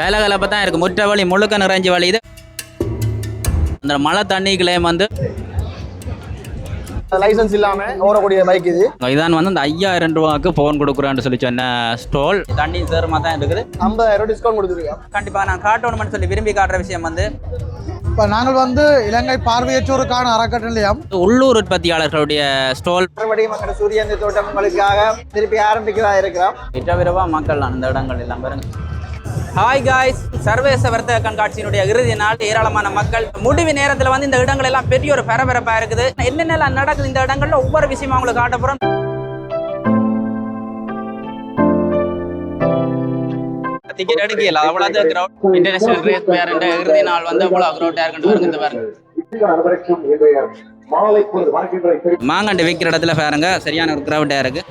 கலகலப்பாக தான் இருக்குது. முற்ற வழி முழுக்க நிறைஞ்சு வழியுது. அந்த மழை தண்ணிக்குள்ளேயும் வந்து லைசன்ஸ் இல்லாம ஓடக்கூடிய பைக் இது. இதான் வந்து அந்த 5000 ரூபாய்க்கு ஃபோன் கொடுக்குறான்னு சொல்லி சொன்ன ஸ்டோல் தண்ணி சேரமாக தான் இருக்குது. 50,000 டிஸ்கவுண்ட் கொடுத்துருக்கோம். கண்டிப்பாக நான் காட்டணும்னு சொல்லி விரும்பி காட்டுற விஷயம் வந்து இப்போ நாங்கள் வந்து இலங்கை பார்வையற்றோருக்கான அறக்கட்டளையம் உள்ளூர் உற்பத்தியாளர்களுடைய ஸ்டோல். மறுபடியும் மக்கள் சூரியந்த தோட்டம் உங்களுக்காக திருப்பி ஆரம்பிக்கிறதா இருக்கிறோம். விரவா மக்கள் அந்த இடங்கள் எல்லாம் பாருங்க. ஹாய் காய்ஸ், சர்வதேச வர்த்தக கண்காட்சியினுடைய இறுதி நாள். ஏராளமான மக்கள் முடிவு நேரத்தில் வந்து இந்த இடங்கள் எல்லாம் பெரிய ஒரு பரபரப்பாக இருக்குது. என்னென்னலாம் நடக்குது இந்த இடங்கள்ல ஒவ்வொரு விஷயமா உங்களுக்கு காட்ட போறோம். டிக்கெட் எடுக்கல அவ்வளவு கிரவுட். இன்டர்நேஷனல் ரேஸ் ஃபேர் என்ற இறுதி நாள் வந்து அவ்வளவு கிரவுட் இருக்குன்னு வருங்க. பாருங்க மாங்கண்டு விற்கிற இடத்துல பாருங்க சரியான ஒரு கிரவுட்டா இருக்கு.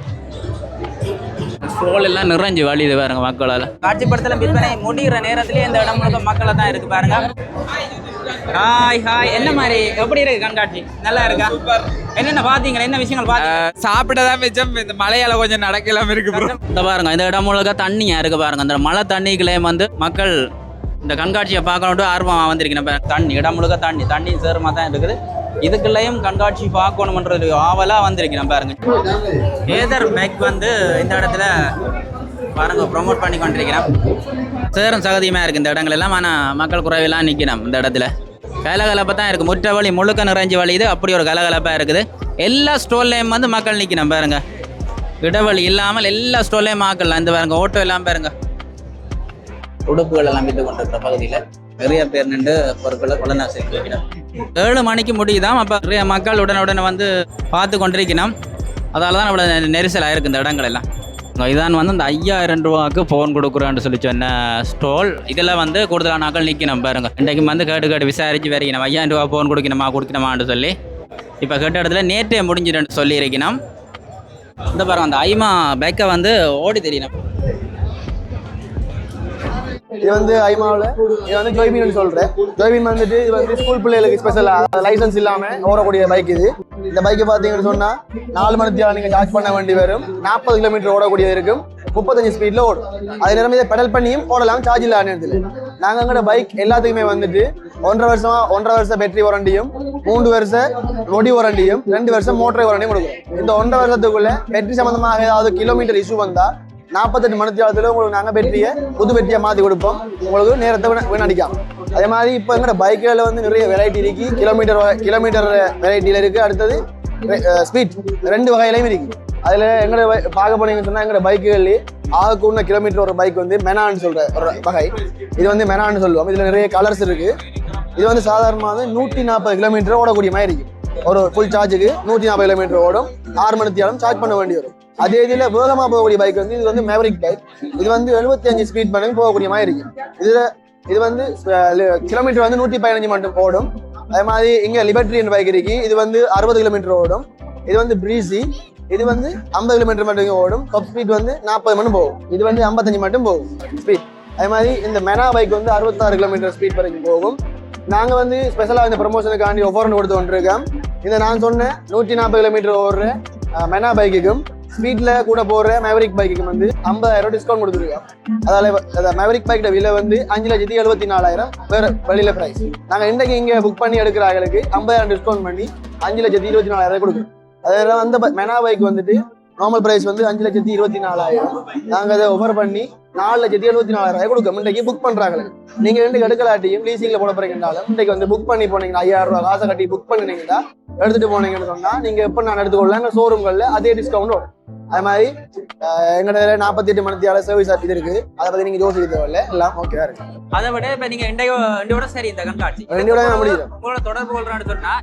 ஸ்டோல் எல்லாம் நிறைஞ்சு வழியுது பாருங்க மக்களால். காட்சிப்படுத்தல விற்பனை முடிகிற நேரத்திலே இந்த இடம் முழுக்க மக்களை தான் இருக்கு பாருங்க. ஹாய் ஹாய், என்ன மாதிரி எப்படி இருக்கு கண்காட்சி? நல்லா இருக்கா? என்னென்ன பாத்தீங்களா? என்ன விஷயங்கள் பாத்தீங்க? சாப்பிட்டதான் மிச்சம். இந்த மழையால கொஞ்சம் நடக்கலாம் இருக்கு ப்ரோ. இந்த பாருங்க இந்த இடம் முழுக்க தண்ணியா இருக்கு பாருங்க. அந்த மழை தண்ணிக்குள்ளேயும் வந்து மக்கள் இந்த கண்காட்சியை பார்க்கணுட்டு ஆர்வமாக வந்திருக்கேன். தண்ணி இடம் முழுக்க தண்ணி சேருமா தான் இருக்குது. இதுக்குள்ளேயும் கண்காட்சி பார்க்கணுமன்றது ஆவலாக வந்திருக்கிறேன் பாருங்க. ஏதர் பைக் வந்து இந்த இடத்துல பாருங்க ப்ரொமோட் பண்ணி கொண்டிருக்கிறேன். சேரும் சகதியமாக இருக்குது இந்த இடங்கள் எல்லாம். ஆனால் மக்கள் குறைவெல்லாம் நிற்கணும் இந்த இடத்துல. கலகலப்பாக தான் இருக்குது. முற்ற வழி முழுக்க நிறைஞ்சு வழியுது. அப்படி ஒரு கலகலப்பாக இருக்குது. எல்லா ஸ்டோல்லையும் வந்து மக்கள் நிற்கணும் பாருங்க. இடவழி இல்லாமல் எல்லா ஸ்டோல்லையும் மக்கள் இந்த பாருங்க. ஓட்டோ எல்லாம் பாருங்க. உடுப்புகள் எல்லாம் விட்டு கொண்டிருக்கிற பகுதியில் நிறைய பேர் நின்று பொருட்களை கொள்ளனா சேர்க்கணும். 7 மணிக்கு முடியுதான். அப்போ நிறைய மக்கள் உடனே வந்து பார்த்து கொண்டிருக்கணும். அதால தான் அவ்வளோ நெரிசலாக இருக்குது இந்த இடங்கள் எல்லாம். இதான் வந்து இந்த 5000 ரூபாய்க்கு ஃபோன் கொடுக்குறான்னு சொல்லி சொன்ன ஸ்டோல். இதில் வந்து கூடுதலான ஆக்கள் நிற்கணும் பாருங்க. இன்றைக்கு வந்து கேட்டு விசாரித்து வரைக்கணும் 5000 ரூபா ஃபோன் கொடுக்கணுமான்னு சொல்லி. இப்போ கேட்ட இடத்துல நேற்றே முடிஞ்சிடுன்னு சொல்லி இருக்கணும். இந்த பாருங்க அந்த ஐமா பைக்கை வந்து ஓடி தெரியணும். இது வந்து ஐமாவில் இது வந்து ஜோய்பீன் சொல்கிறேன். ஜோய்பீன் வந்துட்டு இது வந்து ஸ்கூல் பிள்ளைகளுக்கு ஸ்பெஷலாக லைசன்ஸ் இல்லாமல் ஓடக்கூடிய பைக் இது. இந்த பைக்கை பார்த்தீங்கன்னு சொன்னால் 4 மணிக்கு நீங்கள் சார்ஜ் பண்ண வேண்டி வரும். 40 கிலோமீட்டர் ஓடக்கூடியது இருக்கும். 35 ஸ்பீடில் ஓடும். அதே நேரம் இதை பெடல் பண்ணியும் ஓடலாம் சார்ஜ் இல்லாத நேரத்தில். நாங்கள் எங்களோட பைக் எல்லாத்துக்குமே வந்துட்டு 1.5 வருஷம் பேட்டரி வாரண்டியும் 3 வருஷம் நொடி வாரண்டியும் 2 வருஷம் மோட்டர் வாரண்டியும் கொடுக்கும். இந்த 1.5 வருஷத்துக்குள்ள பேட்டரி சம்மந்தமாக ஏதாவது கிலோமீட்டர் இஷ்யூ வந்தால் 48 மணித்தியாலத்தில் உங்களுக்கு நாங்கள் பேட்டரியை புது பேட்டரியை மாற்றி கொடுப்போம். உங்களுக்கு நேரத்தை வீணடிக்காம. அதே மாதிரி இப்போ எங்களோட பைக்குகளில் வந்து நிறைய வெரைட்டி இருக்கு. கிலோமீட்டர் வெரைட்டியில் இருக்குது. அடுத்தது ஸ்பீட் 2 வகையிலையும் இருக்குது. அதில் எங்களோட பார்க்க போனீங்கன்னு சொன்னால் எங்களோட பைக்குகள்லேயே ஆகக்கூட கிலோமீட்டர் ஒரு பைக் வந்து மெனான்னு சொல்கிற ஒரு வகை. இது வந்து மெனான்னு சொல்லுவோம். இதில் நிறைய கலர்ஸ் இருக்குது. இது வந்து சாதாரணமாக 140 கிலோமீட்டர் ஓடக்கூடிய மாதிரி இருக்குது. ஒரு ஃபுல் சார்ஜுக்கு 140 கிலோமீட்டர் ஓடும். 6 மணித்தியாலும் சார்ஜ் பண்ண வேண்டி வரும். அதே இதில் வேகமாக போகக்கூடிய பைக் வந்து இது வந்து மேவரிக் பைக். இது வந்து 75 ஸ்பீட் பண்ணி போகக்கூடிய மாதிரி இருக்கு. இது வந்து கிலோமீட்டர் வந்து 115 மட்டும் ஓடும். அதே மாதிரி இங்கே லிபர்ட்ரி பைக் இருக்கு. இது வந்து 60 கிலோமீட்டர் ஓடும். இது வந்து பிரீசி. இது வந்து 50 கிலோமீட்டர் மட்டும் ஓடும். டாப் ஸ்பீட் வந்து 40 மட்டும் போகும். இது வந்து 55 மட்டும் போகும் ஸ்பீட். அதே மாதிரி இந்த மெனா பைக் வந்து 66 கிலோமீட்டர் ஸ்பீட் வரைக்கும் போகும். நாங்கள் வந்து ஸ்பெஷலாக இந்த ப்ரமோஷனுக்காண்டி ஆஃபர் கொடுத்து கொண்டிருக்கோம். இந்த நான் சொன்னேன் 140 கிலோமீட்டர் ஓடுற மெனா பைக்குக்கும் ஸ்பீட்ல கூட போடுற மேவரிக் பைக்கு வந்து 50,000 டிஸ்கவுண்ட் கொடுத்துருக்கோம். அதால மேவரிக் பைக்கோட விலை வந்து 5,74,000 வேற வெளியில பிரைஸ். நாங்கள் இன்றைக்கு இங்கே புக் பண்ணி எடுக்கிறாங்களுக்கு 50,000 டிஸ்கவுண்ட் பண்ணி 5,24,000 கொடுக்குறோம். அதெல்லாம் அந்த மெனா பைக் வந்துட்டு நார்மல் பிரைஸ் வந்து 5,24,000. நாங்கள் அதை ஆஃபர் பண்ணி 4,74,000 கொடுக்க இன்றைக்கு புக் பண்றாங்க. நீங்க 2 எடுக்கலாட்டியும் லீசிங்ல போட போறீங்கன்னாலும் இன்றைக்கு வந்து புக் பண்ணி போனீங்கன்னா 5,000 ரூபாய் காசை கட்டி புக் பண்ணினீங்கன்னா எடுத்துட்டு போனீங்கன்னு சொன்னா நீங்க எப்ப நான் எடுத்துக்கொள்ளலாம் எங்க ஷோரூம்கள்ல அதே டிஸ்கவுண்ட் வரும். அது மாதிரி எங்கட 48 மணித்தியால சர்வீஸ் இது இருக்கு. அதை பத்தி நீங்க யோசிக்க தேவையில்ல. எல்லாம் ஓகேவா இருக்கு. அதை விட இப்ப நீங்க இண்டியோட சரி இந்த கண்காட்சி முடியும். உங்களோட தொடர்பு கொள்றான்னு சொன்னா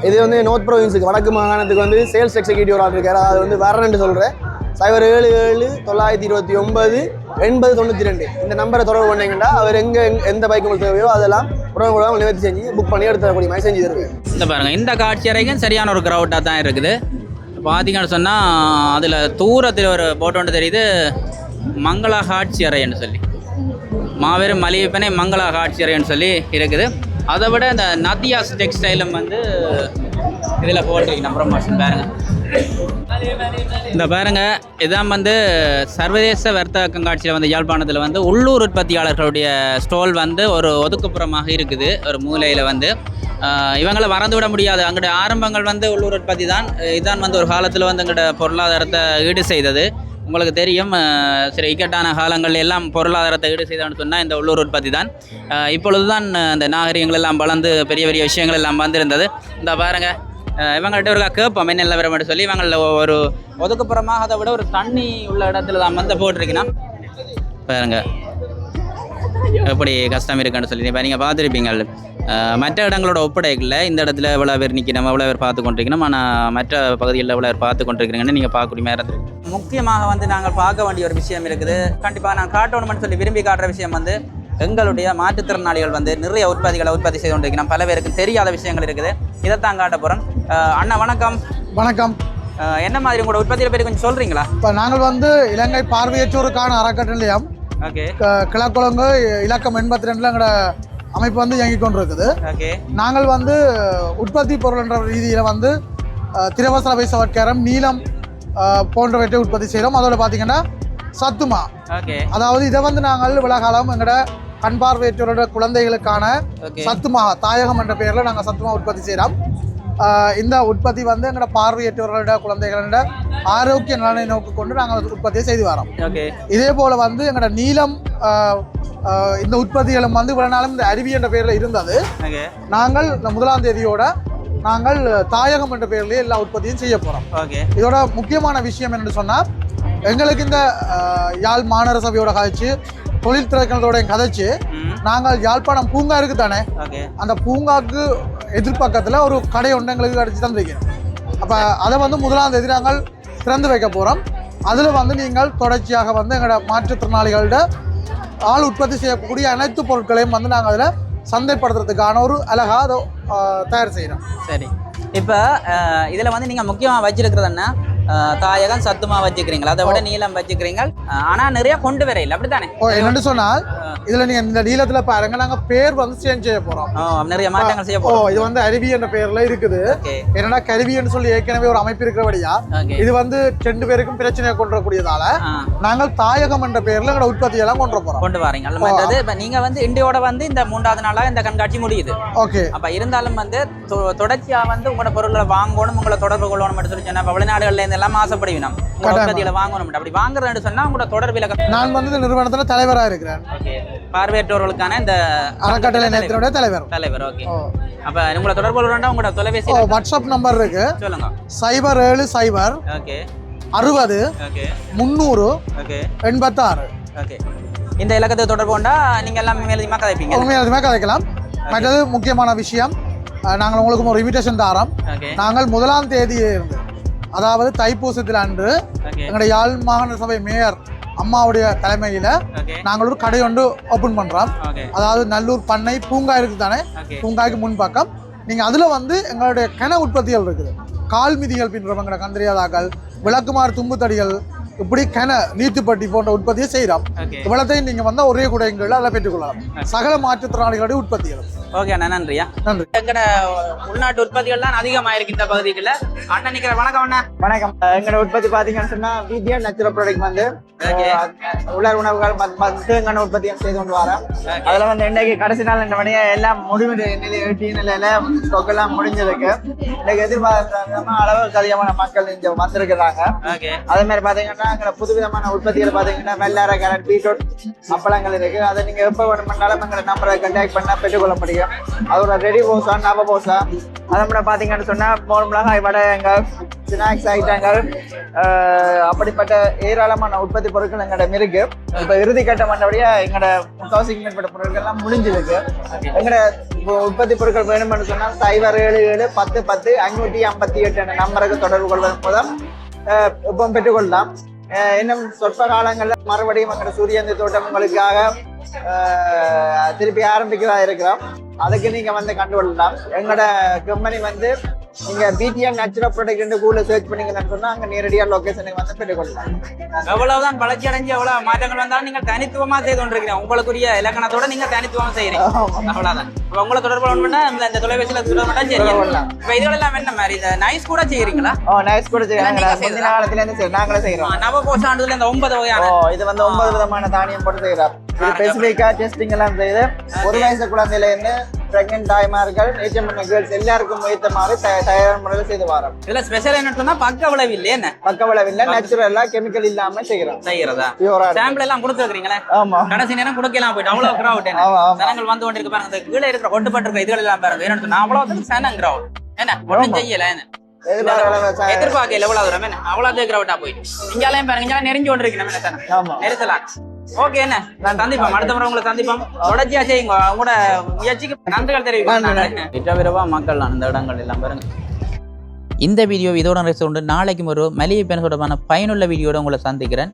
இது வந்து நார்த் ப்ரோவின்ஸுக்கு வடக்கு மாகாணத்துக்கு வந்து சேல்ஸ் எக்ஸிக்யூட்டிவ் இருக்காரு. அது வந்து வரணுன்னு சொல்றேன். 077-929 8092 இந்த நம்பரை தொடர்பு பண்ணீங்கன்னா அவர் எந்த பைக் உங்களுக்கு தேவையோ அதெல்லாம் உடனே நிவர்த்தி செஞ்சு புக் பண்ணி எடுத்துக்கூடிய மாதிரி செஞ்சு தருவேன். இந்த பாருங்க இந்த காட்சி அறைக்கும் சரியான ஒரு கிரவுட்டாக தான் இருக்குது. பார்த்தீங்கன்னு சொன்னால் அதில் தூரத்தில் ஒரு போட்டோ ஒன்று தெரியுது, மங்களா காட்சி அறைன்னு சொல்லி. மாபெரும் மலிவிப்பனை மங்களா காட்சி அறைன்னு சொல்லி இருக்குது. அதை விட இந்த நதியாஸ் டெக்ஸ்டைலும் வந்து இதில் போட்டிருக்கு. ப்ரமோஷன் பாருங்க. இந்த பாருங்க இதான் வந்து சர்வதேச வர்த்தக கண்காட்சியில் வந்து யாழ்ப்பாணத்தில் வந்து உள்ளூர் உற்பத்தியாளர்களுடைய ஸ்டால் வந்து ஒரு ஒதுக்குப்புறமாக இருக்குது ஒரு மூலையில் வந்து இவங்களை மறந்து விட முடியாது. அங்கோட ஆரம்பங்கள் வந்து உள்ளூர் உற்பத்தி தான். இதான் வந்து ஒரு காலத்தில் வந்து எங்களோட பொருளாதாரத்தை ஈடு செய்தது. உங்களுக்கு தெரியும் சில இக்கட்டான காலங்கள் எல்லாம் பொருளாதாரத்தை ஈடு செய்தான்னு சொன்னால் இந்த உள்ளூர் உற்பத்தி தான். இப்பொழுது தான் இந்த நாகரிகங்கள் எல்லாம் வளர்ந்து பெரிய பெரிய விஷயங்கள் எல்லாம் வந்திருந்தது. இந்த பாருங்க இவங்கள்ட்ட ஒரு கேட்போம் என்ன இல்லை வரமாட்டு சொல்லி இவங்களில் ஒரு ஒதுக்குப்புறமாக அதை விட ஒரு தண்ணி உள்ள இடத்துல தான் வந்து போட்டிருக்கீங்கன்னா பாருங்க எப்படி கஷ்டம் இருக்குன்னு சொல்லி இப்போ நீங்கள் பார்த்துருப்பீங்க. மற்ற இடங்களோட ஒப்படைக்கல இந்த இடத்துல எவ்வளோ பேர் நிற்கணும் எவ்வளோ பேர் பார்த்து கொண்டிருக்கணும். ஆனால் மற்ற பகுதிகளில் எவ்வளோ பேர் பார்த்து கொண்டிருக்கிறீங்கன்னு நீங்கள் பார்க்கக்கூடிய மாதிரி இருந்தது. முக்கியமாக வந்து நாங்கள் பார்க்க வேண்டிய ஒரு விஷயம் இருக்குது. கண்டிப்பாக நான் காட்டணும்னு சொல்லி விரும்பி காட்டுற விஷயம் வந்து எங்களுடைய மாற்றுத்திறனாளிகள் வந்து நிறைய உற்பத்திகளை உற்பத்தி செய்து கொண்டிருக்கிறோம். பல பேருக்கு தெரியாத விஷயங்கள் இருக்குது. இதைத்தான் காட்ட போகிறோம். அண்ணா வணக்கம். வணக்கம். என்ன மாதிரி உங்களோட உற்பத்தியை பற்றி கொஞ்சம் சொல்கிறீங்களா? இப்போ நாங்கள் வந்து இலங்கை பார்வையற்றோருக்கான அறக்கட்டளையம் ஓகே கிழக்குழங்கு இலக்கம் 82 எங்களோட அமைப்பு வந்து இயங்கி கொண்டிருக்குது. ஓகே நாங்கள் வந்து உற்பத்தி பொருள் என்ற ரீதியில் வந்து திரவசர வைசவட்காரம் நீளம் போன்றவற்றை உற்பத்தி செய்கிறோம். அதோட பார்த்தீங்கன்னா சத்துமா, ஓகே அதாவது இதை வந்து நாங்கள் விலகாலம் எங்களோட கண் பார்வையற்றோரோட குழந்தைகளுக்கான சத்துமா தாயகம் என்ற பெயரில் நாங்கள் சத்துமா உற்பத்தி செய்கிறோம். இந்த உற்பத்தி வந்து எங்களோட பார்வையற்றவர்களோட குழந்தைகளோட ஆரோக்கிய நலனை நோக்கு கொண்டு நாங்கள் உற்பத்தியை செய்து வரோம். இதே போல் வந்து எங்களோட நீளம் இந்த உற்பத்திகளும் வந்து இவ்வளவு நாளும் இந்த அருவி என்ற பெயரில் இருந்தது. நாங்கள் இந்த 1ஆம் தேதியோட நாங்கள் தாயகம் என்ற பெயர்லேயே எல்லா உற்பத்தியும் செய்ய போகிறோம். இதோட முக்கியமான விஷயம் என்னென்னு சொன்னால் எங்களுக்கு இந்த யாழ் மாநகர சபையோட கதைச்சு தொழில் திறக்கிறதோட கதைச்சு நாங்கள் யாழ்ப்பாணம் பூங்கா இருக்கு தானே, அந்த பூங்காவுக்கு எதிர்பக்கத்தில் ஒரு கடை ஒன்று எங்களுக்கு அடிச்சு தந்திருக்கிறோம். அப்போ அதை வந்து 1ஆம் தேதி நாங்கள் திறந்து வைக்க போகிறோம். அதில் வந்து நீங்கள் தொடர்ச்சியாக வந்து எங்களோட மாற்றுத்திறனாளிகளோட ஆள் உற்பத்தி செய்யக்கூடிய அனைத்து பொருட்களையும் வந்து நாங்கள் அதில் சந்தைப்படுத்துறதுக்கான ஒரு அழகாக அதை தயார் செய்கிறோம். சரி, இப்போ இதில் வந்து நீங்கள் முக்கியமாக வச்சிருக்கிறதுன்னா தாயகம் சத்துமா வச்சுக்கிறீங்களா, அதை விட நீளம் வச்சுக்கிறீங்க. ஆனால் நிறைய கொண்டு வர இல்லை, அப்படித்தானே? என்னென்னு சொன்னால் இதில் நீங்கள் இந்த நீளத்தில் பாருங்க, நாங்கள் பேர் வந்து சேஞ்ச் செய்ய போகிறோம். நிறைய மாற்றங்கள் செய்ய போகிறோம். இது வந்து அருவி என்ற பெயரில் இருக்குது. என்னன்னா கருவின்னு சொல்லி ஏற்கனவே ஒரு அமைப்பு இருக்கிறபடியா இது வந்து 2 பேருக்கும் பிரச்சனையை கொண்டுறக்கூடியதால நாங்கள் தாயகம் என்ற பெயரில் எங்களோட உற்பத்தியெல்லாம் கொண்டு வரீங்க. மற்றது இப்போ நீங்கள் வந்து இந்தியோட வந்து இந்த 3ஆவது நாளாக இந்த கண்காட்சி முடியுது. ஓகே. அப்போ இருந்தாலும் வந்து தொடர்ச்சியாக வந்து உங்களோட பொருட்களை வாங்கணும், உங்களை தொடர்பு கொள்ளணும் சொல்லி சொன்னால் வெளிநாடுகளில் எல்லாம் ஆசைப்படுவீங்க உற்பத்தியில வாங்கணும். அப்படி வாங்குறேன்னு சொன்னா உங்களோட தொடர்பில் நான் வந்து இந்த நிறுவனத்துல தலைவராக இருக்கிறேன். பார்வையற்றவர்களுக்கான இந்த அறக்கட்டளை நேரத்தினுடைய தலைவர். ஓகே. அப்ப உங்களை தொடர்பு கொள்ளணும்னா உங்களோட தொலைபேசி வாட்ஸ்அப் நம்பர் இருக்கு, சொல்லுங்க. 070 ஓகே 60 ஓகே 300 ஓகே 86. ஓகே. இந்த இலக்கத்தை தொடர்பு கொண்டா நீங்க எல்லாம் மேலதிகமாக கதைப்பீங்க. மேலதிகமாக கதைக்கலாம். மற்றது முக்கியமான விஷயம், நாங்கள் உங்களுக்கு ஒரு இன்விடேஷன் தாரோம். நாங்கள் 1ஆம் தேதியே இருந்து, அதாவது தைப்பூசத்தில் அன்று எங்களுடைய யாழ் மாகாண சபை மேயர் அம்மாவுடைய தலைமையில நாங்கள் ஒரு கடை ஒன்று ஓபன் பண்றோம். அதாவது நல்லூர் பண்ணை பூங்கா இருக்கு தானே, பூங்காய்க்கு முன்பக்கம் நீங்க அதுல வந்து எங்களுடைய கன உற்பத்திகள் இருக்குது. கால் மிதிகள் பின்றவங்க கந்திரியாதாக்கள், விளக்குமாறு தும்பு தடிகள், இப்படி கன நீத்துப்பட்டி போன்ற உற்பத்தியை செய்யறோம். இவ்வளத்தையும் நீங்க வந்து ஒரே குடைகள் அதில் பெற்றுக்கொள்ளலாம். சகல மாற்றுத்திறனாளிகளுடைய உற்பத்திகள். ஓகே அண்ணா, நன்றியா. நன்றி. எங்கட உள்நாட்டு உற்பத்திகள் தான் அதிகமாயிருக்கு இந்த பகுதிகளில். அண்ணன் நிக்கிற வணக்கம் அண்ணா. வணக்கம். எங்களோட உற்பத்தி பாத்தீங்கன்னு சொன்னா பிபிஎன் நேச்சுரல் ப்ராடக்ட் வந்து உலர் உணவுகள் எங்கன உற்பத்தியும் செய்து கொண்டு வரோம். அதுல வந்து இன்னைக்கு கடைசி நாள் இந்த மணியை எல்லாம் முடிவு நிலையில ஸ்டாக்கெல்லாம் முடிஞ்சதுக்கு இன்னைக்கு எதிர்பார்க்காம அளவுக்கு அதிகமான மக்கள் இங்க வந்திருக்கிறாங்க. அதே மாதிரி பாத்தீங்கன்னா எங்களை புதுவிதமான உற்பத்திகள் பாத்தீங்கன்னா வெள்ளார கேரட் பீட்ரூட் அப்பளங்கள் இருக்கு. அதை நீங்க எப்ப வேணும்னாலும் எங்களை நம்பரை கண்டாக்ட் பண்ணா பெற்றுக்கொள்ள முடியும். அதோட ரெடி போசா நவ போசா அதை கூட பாத்தீங்கன்னு சொன்னா மோர் மிளகாய் வடைகள், ஸ்நாக்ஸ் ஐட்டங்கள், அப்படிப்பட்ட ஏராளமான உற்பத்தி பொருட்கள் எங்களிடம் இருக்கு. இப்ப இறுதி கட்டம் பண்ணபடியா எங்களோட 1000 மேற்பட்ட பொருட்கள் எல்லாம் முடிஞ்சிருக்கு. எங்களோட உற்பத்தி பொருட்கள் வேணும்னு சொன்னா 077 10 10 558 என்ற நம்பருக்கு தொடர்பு கொள்வதன் மூலம் இப்போ பெற்றுக்கொள்ளலாம். இன்னும் சொற்ப காலங்களில் மறுபடியும் எங்களோட சூரியந்தி தோட்டம் உங்களுக்காக திருப்பி ஆரம்பிக்கிறதா இருக்கிறோம். அதுக்கு நீங்க வந்து கண்டுகொள்ளலாம். எங்களோட கம்பெனி வந்து நீங்க பிடிஎன் நேச்சுரல் ப்ராடக்ட் கூகுள்ல சர்ச் பண்ணீங்கன்னு சொன்னா அங்க நேரடியா லொகேஷனுக்கு வந்து பெற்றுக்கொள்ளலாம். எவ்வளவுதான் வளர்ச்சி அடைஞ்சு எவ்வளவு மாற்றங்கள் வந்தாலும் நீங்க தனித்துவமா செய்து கொண்டிருக்கிறீங்க. உங்களுக்குரிய இலக்கணத்தோட நீங்க தனித்துவமா செய்யறீங்க. அவ்வளவுதான். இப்ப உங்களை தொடர்பு பண்ணா இந்த தொலைபேசியில தொடர்பு பண்ணா சரி. இப்ப இதெல்லாம் என்ன மாதிரி இந்த நைஸ் கூட செய்யறீங்களா? நைஸ் கூட செய்யறாங்க. முந்தின காலத்துல இருந்து நாங்களே செய்யறோம். நவகோசாண்டுல இந்த 9 வகையான இது வந்து 9 விதமான தானியம் போட்டு செய்யறோம். இது ஸ்பெசிபிக்கா டெஸ்டிங் எல்லாம் செய்து 1 வயசு குழந்தையில இருந்து பிரெக்னன்ட் தாய்மார்கள் நேச்சர் கேர்ள்ஸ் எல்லாருக்கும் ஏற்ற மாதிரி தயார் முறையில் செய்து வரோம். இதுல ஸ்பெஷல் என்ன சொன்னா பக்க விளைவு இல்லையே, என்ன பக்க விளைவு இல்ல, நேச்சுரலா கெமிக்கல் இல்லாம செய்யறதா பியூரா சாம்பிள் எல்லாம் கொடுத்துருக்கீங்களா? ஆமா, கடைசி நேரம் கொடுக்கலாம் போயிட்டு அவ்வளவு கிரௌட் ஜனங்கள் வந்து கொண்டிருக்கு பாருங்க. கீழே இருக்கிற ஒட்டுப்பட்டிருக்க இதுகள் எல்லாம் பாருங்க. என்ன சொன்னா அவ்வளவு சனம் கிரௌட் என்ன ஒன்றும் செய்யல என்ன எதிர்பார்க்கல எவ்வளவு தூரம் என்ன அவ்வளவு கிரௌட்டா போயிட்டு இங்கெல்லாம் பாருங்க இங்க நெருங்கி கொண்டு இருக்கு நம்ம தானே நெரிசலாம். ஓகே, என்ன நான் சந்திப்போம், அடுத்த முறை உங்களை சந்திப்போம். தொடர்ச்சியா செய்யுங்க, உங்களோட முயற்சிக்கு நன்றிகள் தெரிவிக்கிறேன். மக்கள் அந்த இடங்கள் எல்லாம் பாருங்க. இந்த வீடியோ இதோட நாளைக்கு ஒரு மளிகை பெண் தொடர்பான பயனுள்ள வீடியோட உங்களை சந்திக்கிறேன்.